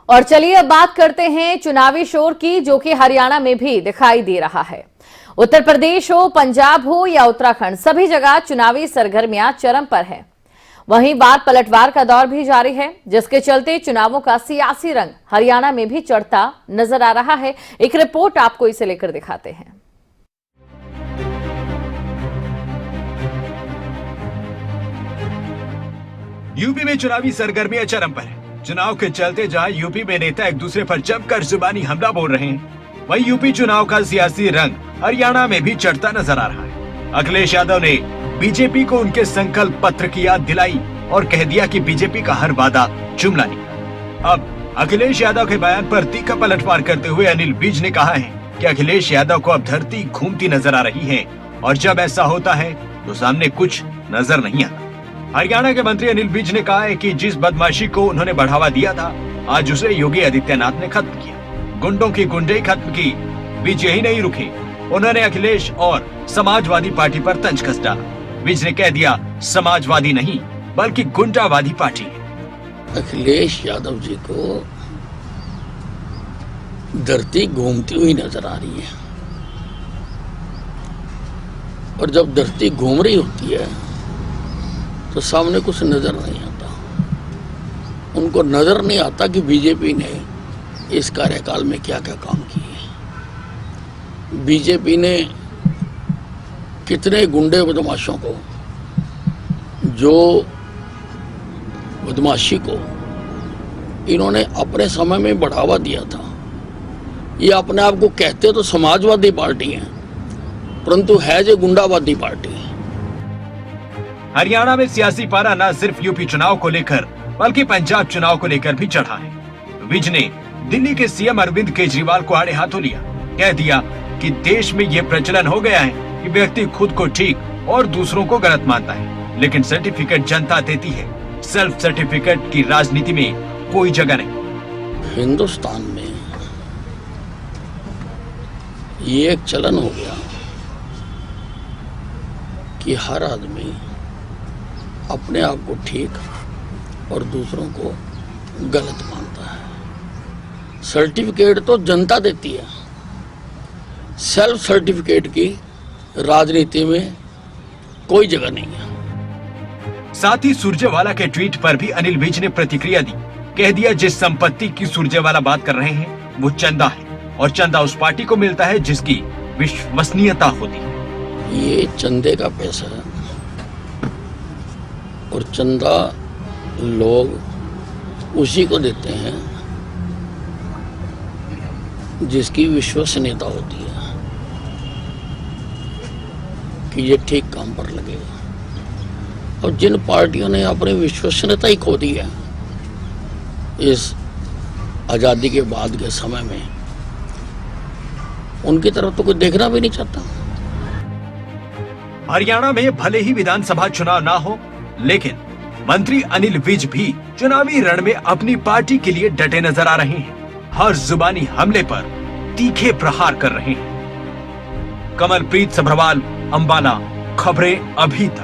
और चलिए अब बात करते हैं चुनावी शोर की, जो कि हरियाणा में भी दिखाई दे रहा है। उत्तर प्रदेश हो, पंजाब हो या उत्तराखंड, सभी जगह चुनावी सरगर्मियां चरम पर है। वहीं बार पलटवार का दौर भी जारी है, जिसके चलते चुनावों का सियासी रंग हरियाणा में भी चढ़ता नजर आ रहा है। एक रिपोर्ट आपको इसे लेकर दिखाते हैं। यूपी में चुनावी सरगर्मियां चरम पर है। चुनाव के चलते जहां यूपी में नेता एक दूसरे पर जमकर जुबानी हमला बोल रहे हैं, वहीं यूपी चुनाव का सियासी रंग हरियाणा में भी चढ़ता नजर आ रहा है। अखिलेश यादव ने बीजेपी को उनके संकल्प पत्र की याद दिलाई और कह दिया कि बीजेपी का हर वादा जुमला निकला। अब अखिलेश यादव के बयान पर तीखा पलटवार करते हुए अनिल विज ने कहा है कि अखिलेश यादव को अब धरती घूमती नजर आ रही है और जब ऐसा होता है तो सामने कुछ नजर नहीं आता। हरियाणा के मंत्री अनिल विज ने कहा है कि जिस बदमाशी को उन्होंने बढ़ावा दिया था, आज उसे योगी आदित्यनाथ ने खत्म किया। गुंडों की गुंडई खत्म की। विज यही नहीं रुके, उन्होंने अखिलेश और समाजवादी पार्टी पर तंज कस डाला। विज ने कह दिया, समाजवादी नहीं बल्कि गुंडावादी पार्टी है। अखिलेश यादव जी को धरती घूमती हुई नजर आ रही है, और जब धरती घूम रही होती है तो सामने कुछ नजर नहीं आता। उनको नजर नहीं आता कि बीजेपी ने इस कार्यकाल में क्या क्या काम किए। बीजेपी ने कितने गुंडे बदमाशों को, जो बदमाशी को इन्होंने अपने समय में बढ़ावा दिया था। ये अपने आप को कहते तो समाजवादी पार्टी है, परंतु है जो गुंडावादी पार्टी है। हरियाणा में सियासी पारा न सिर्फ यूपी चुनाव को लेकर बल्कि पंजाब चुनाव को लेकर भी चढ़ा है। विज ने दिल्ली के सीएम अरविंद केजरीवाल को आड़े हाथों लिया, कह दिया कि देश में ये प्रचलन हो गया है कि व्यक्ति खुद को ठीक और दूसरों को गलत मानता है, लेकिन सर्टिफिकेट जनता देती है। सेल्फ सर्टिफिकेट की राजनीति में कोई जगह नहीं। हिंदुस्तान में ये एक चलन हो गया कि हर आदमी अपने आप को ठीक और दूसरों को गलत मानता है। सर्टिफिकेट तो जनता देती है, सेल्फ सर्टिफिकेट की राजनीति में कोई जगह नहीं है। साथ ही सुरजेवाला के ट्वीट पर भी अनिल विज ने प्रतिक्रिया दी, कह दिया जिस संपत्ति की सुरजेवाला बात कर रहे हैं वो चंदा है, और चंदा उस पार्टी को मिलता है जिसकी विश्वसनीयता होती है। ये चंदे का पैसा है, और चंदा लोग उसी को देते हैं जिसकी विश्वसनीयता होती है कि ये ठीक काम पर लगेगा। और जिन पार्टियों ने अपनी विश्वसनीयता ही खो दी है इस आजादी के बाद के समय में, उनकी तरफ तो कोई देखना भी नहीं चाहता। हरियाणा में भले ही विधानसभा चुनाव ना हो, लेकिन मंत्री अनिल विज भी चुनावी रण में अपनी पार्टी के लिए डटे नजर आ रहे हैं। हर जुबानी हमले पर तीखे प्रहार कर रहे हैं। कमलप्रीत सभ्रवाल, अंबाला, खबरें अभी तक।